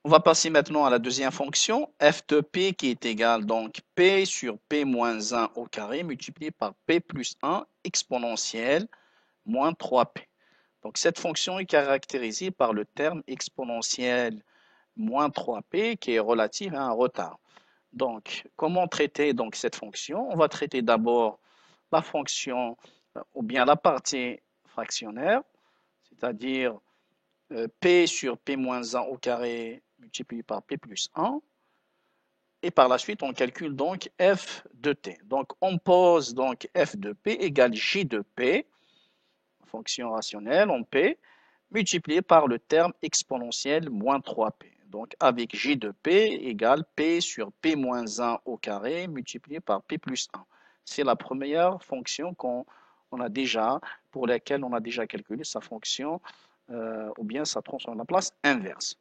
On va passer maintenant à la deuxième fonction, f de p qui est égal donc p sur p moins 1 au carré multiplié par p plus 1 exponentielle moins 3p. Donc cette fonction est caractérisée par le terme exponentielle moins 3p qui est relative à un retard. Donc comment traiter donc cette fonction? On va traiter d'abord la fonction ou bien la partie fractionnaire, c'est-à-dire p sur p moins 1 au carré multiplié par p plus 1. Et par la suite, on calcule donc f de t. Donc on pose donc f de p égale j de p, fonction rationnelle en p, multiplié par le terme exponentiel moins 3p. Donc avec j de p égale p sur p moins 1 au carré multiplié par p plus 1. C'est la première fonction pour laquelle on a déjà calculé sa fonction ou bien sa transforme à la place inverse.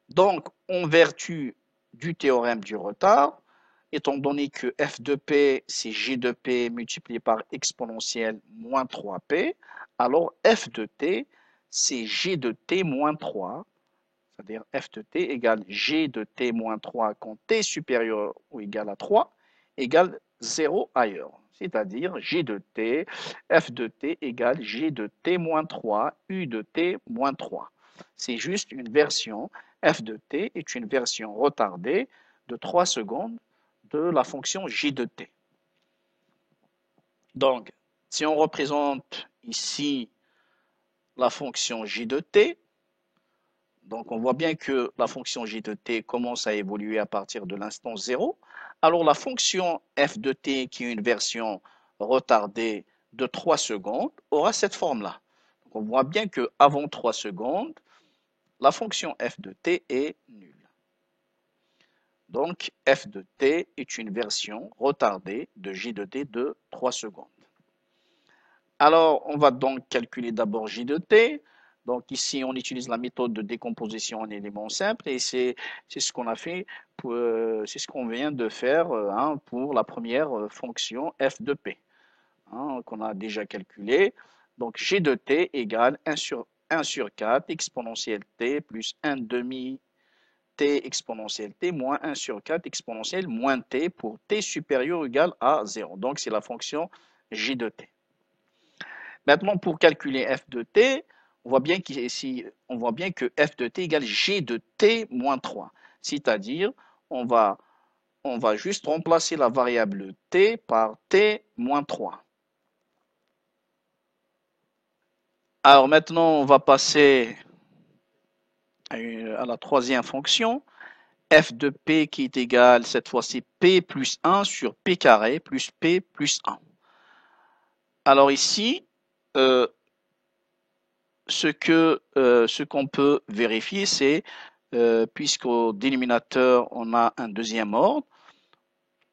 Donc, en vertu du théorème du retard, étant donné que f de p, c'est j de p multiplié par exponentielle moins 3p, alors f de t, c'est g de t moins 3, c'est-à-dire f de t égale g de t moins 3 quand t supérieur ou égal à 3, égale 0 ailleurs. C'est-à-dire g de t, f de t égale g de t moins 3, u de t moins 3. C'est juste une version, f de t est une version retardée de 3 secondes de la fonction j de t. Donc, si on représente ici la fonction j de t, donc on voit bien que la fonction j de t commence à évoluer à partir de l'instant 0. Alors la fonction f de t, qui est une version retardée de 3 secondes, aura cette forme-là. On voit bien qu'avant 3 secondes, la fonction f de t est nulle. Donc f de t est une version retardée de j de t de 3 secondes. Alors on va donc calculer d'abord j de t. Donc ici, on utilise la méthode de décomposition en éléments simples et c'est ce qu'on a fait, c'est ce qu'on vient de faire pour la première fonction f de p qu'on a déjà calculé. Donc g de t égale 1 sur 4 exponentielle t plus 1 demi t exponentielle t moins 1 sur 4 exponentielle moins t pour t supérieur ou égal à 0. Donc c'est la fonction j de t. Maintenant, pour calculer f de t, on voit bien que f de t égale g de t moins 3. C'est-à-dire, on va juste remplacer la variable t par t moins 3. Alors maintenant, on va passer à la troisième fonction, f de p qui est égal, cette fois-ci, p plus 1 sur p carré plus p plus 1. Alors ici, euh, ce qu'on peut vérifier, c'est puisqu'au dénominateur, on a un deuxième ordre,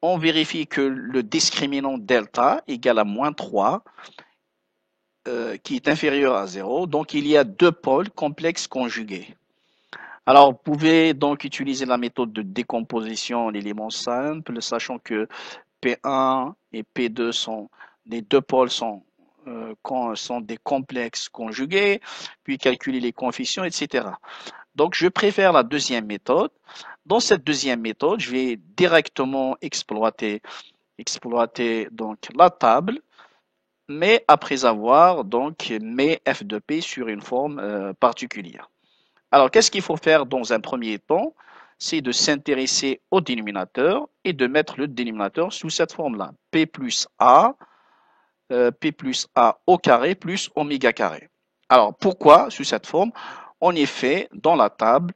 on vérifie que le discriminant delta égale à moins 3, qui est inférieur à 0. Donc, il y a deux pôles complexes conjugués. Alors, vous pouvez donc utiliser la méthode de décomposition en éléments simples, sachant que P1 et P2 les deux pôles sont des complexes conjugués, puis calculer les coefficients, etc. Donc, je préfère la deuxième méthode. Dans cette deuxième méthode, je vais directement exploiter donc la table, mais après avoir donc mis f de p sur une forme particulière. Alors, qu'est-ce qu'il faut faire dans un premier temps? C'est de s'intéresser au dénominateur et de mettre le dénominateur sous cette forme-là. P plus A au carré plus oméga carré. Alors, pourquoi sous cette forme? En effet, dans la table,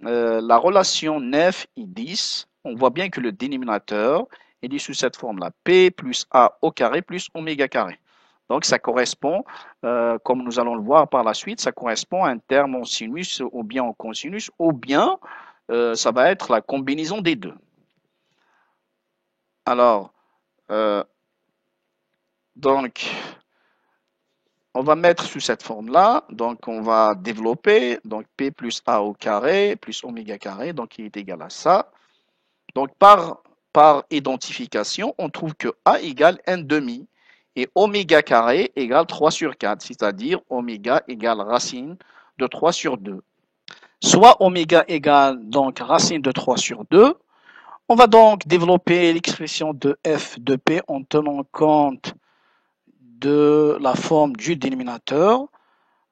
la relation 9 et 10, on voit bien que le dénominateur est sous cette forme-là. P plus A au carré plus oméga carré. Donc, ça correspond, comme nous allons le voir par la suite, ça correspond à un terme en sinus ou bien en cosinus, ou bien ça va être la combinaison des deux. Alors, euh, donc, on va mettre sous cette forme-là, donc on va développer, donc P plus A au carré plus oméga carré, donc qui est égal à ça. Donc, par identification, on trouve que A égale 1 demi et oméga carré égale 3 sur 4, c'est-à-dire oméga égale racine de 3 sur 2. soit oméga égale donc racine de 3 sur 2. On va donc développer l'expression de f de p en tenant compte de la forme du dénominateur.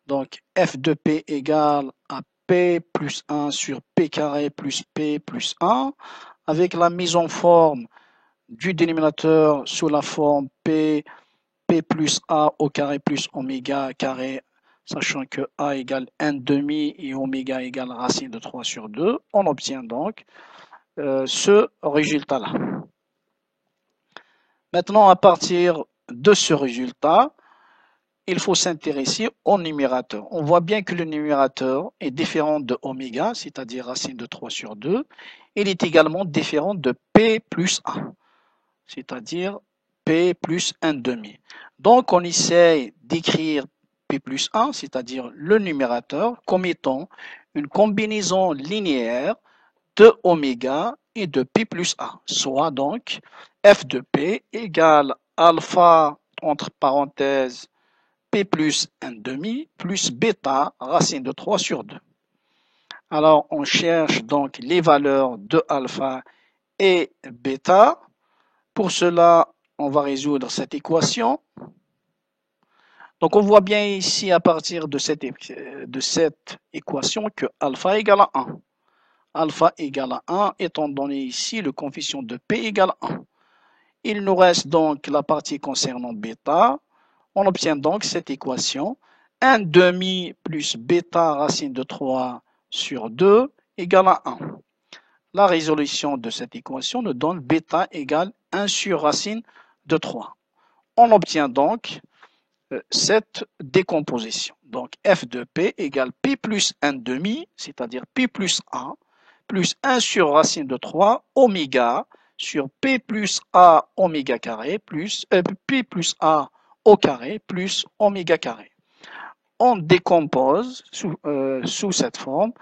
Donc f de p égale à p plus 1 sur p carré plus p plus 1, avec la mise en forme du dénominateur sous la forme p plus a au carré plus oméga carré, sachant que a égale 1 demi et oméga égale racine de 3 sur 2, on obtient donc ce résultat-là. Maintenant, à partir de ce résultat, il faut s'intéresser au numérateur. On voit bien que le numérateur est différent de oméga, c'est-à-dire racine de 3 sur 2. Il est également différent de p plus 1, c'est-à-dire p plus 1 demi. Donc, on essaye d'écrire p plus 1, c'est-à-dire le numérateur, comme étant une combinaison linéaire de oméga et de p plus 1, soit donc f de p égale alpha, entre parenthèses, p plus 1 demi plus bêta racine de 3 sur 2. Alors, on cherche donc les valeurs de alpha et bêta. Pour cela, on va résoudre cette équation. Donc, on voit bien ici, à partir de cette équation, que alpha égale à 1. Alpha égale à 1, étant donné ici le coefficient de P égale 1. Il nous reste donc la partie concernant bêta. On obtient donc cette équation. 1 demi plus bêta racine de 3 sur 2 égale à 1. La résolution de cette équation nous donne bêta égale 1 sur racine de 3. On obtient donc cette décomposition. Donc f de p égale p plus 1 demi, c'est-à-dire p plus 1, plus 1 sur racine de 3 oméga sur p plus a oméga carré plus p plus a au carré plus oméga carré. On décompose sous cette forme,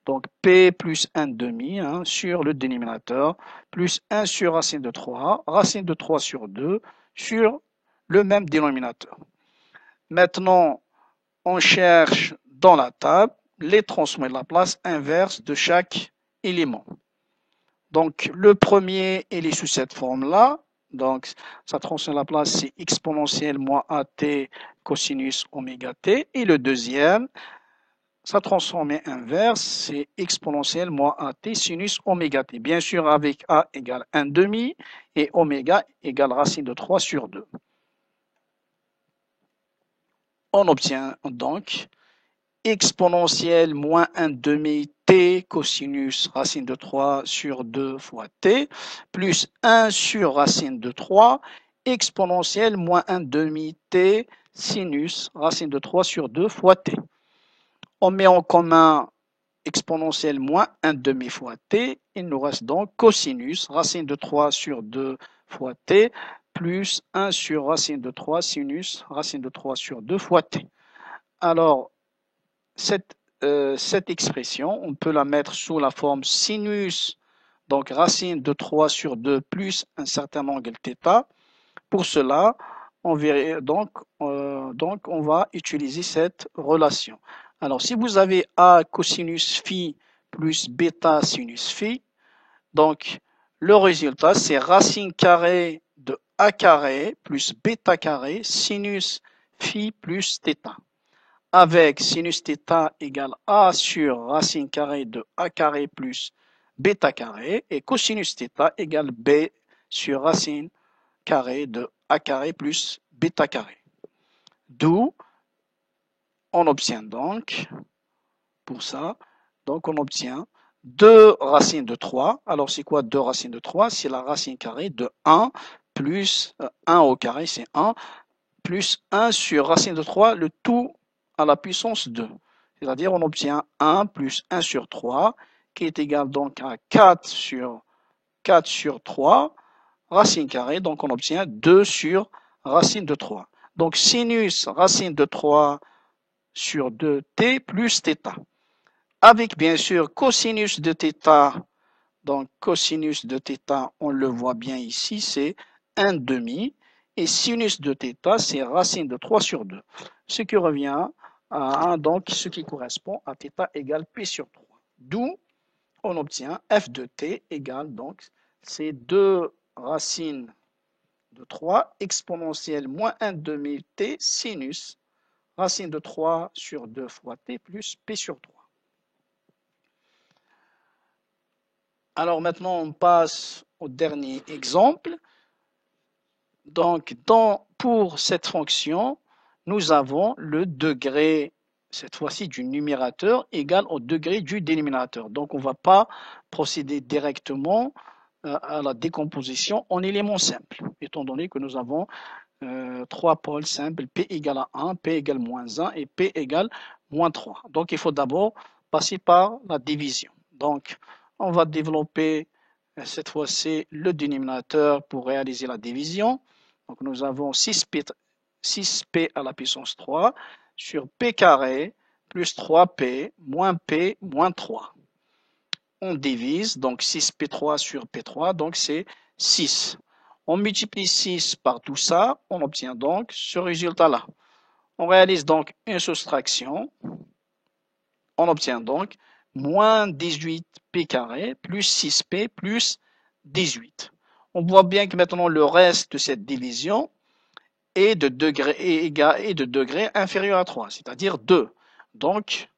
donc p plus 1 demi sur le dénominateur plus 1 sur racine de 3 sur 2 sur le même dénominateur. Maintenant, on cherche dans la table les transformer de la place inverse de chaque élément. Donc, le premier, il est sous cette forme-là. Donc, sa transforme de la place, c'est exponentielle moins AT cosinus oméga t. Et le deuxième, sa transformée inverse, c'est exponentielle moins AT sinus oméga t. Bien sûr, avec A égale 1 demi et oméga égale racine de 3 sur 2. On obtient donc exponentielle moins 1 demi t cosinus racine de 3 sur 2 fois t plus 1 sur racine de 3 exponentielle moins 1 demi t sinus racine de 3 sur 2 fois t. On met en commun exponentielle moins 1 demi fois t, il nous reste donc cosinus racine de 3 sur 2 fois t plus 1 sur racine de 3 sinus racine de 3 sur 2 fois t. Alors, cette expression, on peut la mettre sous la forme sinus, donc racine de 3 sur 2 plus un certain angle θ. Pour cela, on va utiliser cette relation. Alors, si vous avez A cosinus phi plus bêta sinus phi, donc le résultat, c'est racine carrée de A carré plus bêta carré sinus phi plus θ. Avec sinus θ égale A sur racine carrée de A carré plus bêta carré et cosinus θ égale B sur racine carrée de A carré plus bêta carré. D'où on obtient donc, pour ça, donc on obtient 2 racines de 3. Alors c'est quoi 2 racines de 3? C'est la racine carrée de 1 plus 1 au carré, c'est 1, plus 1 sur racine de 3, le tout à la puissance 2. C'est-à-dire on obtient 1 plus 1 sur 3, qui est égal donc à 4 sur 3, racine carrée, donc on obtient 2 sur racine de 3. Donc sinus racine de 3 sur 2t plus θ. Avec bien sûr cosinus de θ, donc cosinus de θ, on le voit bien ici, c'est 1 demi. Et sinus de θ, c'est racine de 3 sur 2. Ce qui revient à donc ce qui correspond à θ égale P sur 3. D'où on obtient f de t égale, donc, c'est 2 racines de 3 exponentielle moins 1 demi t sinus racine de 3 sur 2 fois t plus p sur 3. Alors maintenant, on passe au dernier exemple. Donc, pour cette fonction, nous avons le degré, cette fois-ci du numérateur, égal au degré du dénominateur. Donc, on ne va pas procéder directement à la décomposition en éléments simples, étant donné que nous avons trois pôles simples, P égale à 1, P égale moins 1 et P égale moins 3. Donc, il faut d'abord passer par la division. Donc, on va développer cette fois-ci le dénominateur pour réaliser la division. Donc, nous avons 6P à la puissance 3 sur P carré plus 3P moins 3. On divise, donc 6P3 sur P3, donc c'est 6. On multiplie 6 par tout ça, on obtient donc ce résultat-là. On réalise donc une soustraction. On obtient donc moins 18P carré plus 6P plus 18. On voit bien que maintenant le reste de cette division est de degré inférieur à 3, c'est-à-dire 2. Donc,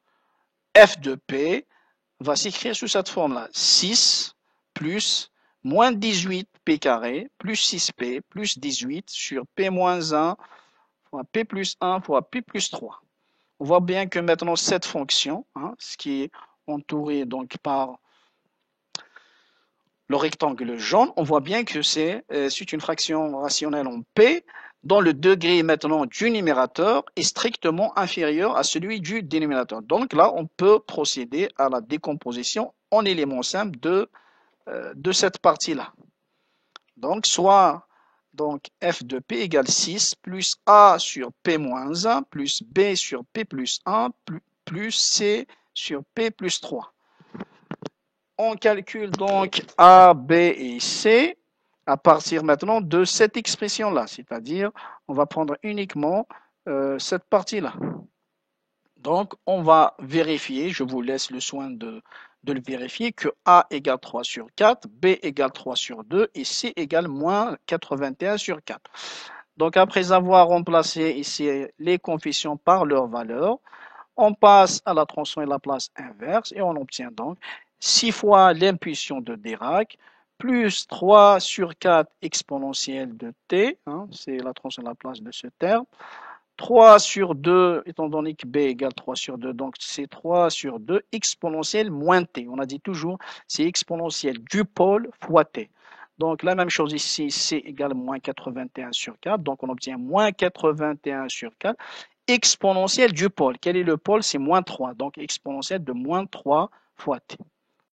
f de P va s'écrire sous cette forme-là. 6 plus moins 18P carré plus 6P plus 18 sur P moins 1 fois P plus 1 fois P plus 3. On voit bien que maintenant cette fonction, ce qui est entouré donc par le rectangle jaune, on voit bien que c'est une fraction rationnelle en P dont le degré maintenant du numérateur est strictement inférieur à celui du dénominateur. Donc là, on peut procéder à la décomposition en éléments simples de cette partie-là. Donc, soit f de P égale 6 plus A sur P moins 1 plus B sur P plus 1 plus C sur P plus 3. On calcule donc A, B et C à partir maintenant de cette expression-là, c'est-à-dire on va prendre uniquement cette partie-là. Donc, on va vérifier, je vous laisse le soin de le vérifier, que A égale 3 sur 4, B égale 3 sur 2 et C égale moins 81 sur 4. Donc, après avoir remplacé ici les coefficients par leur valeur, on passe à la transformée de la place inverse et on obtient donc 6 fois l'impulsion de Dirac plus 3 sur 4 exponentielle de t, c'est la transformée de la place de ce terme, 3 sur 2, étant donné que b égale 3 sur 2, donc c'est 3 sur 2 exponentielle moins t. On a dit toujours, c'est exponentielle du pôle fois t. Donc la même chose ici, c égale moins 81 sur 4, donc on obtient moins 81 sur 4, exponentielle du pôle. Quel est le pôle? C'est moins 3, donc exponentielle de moins 3 fois t.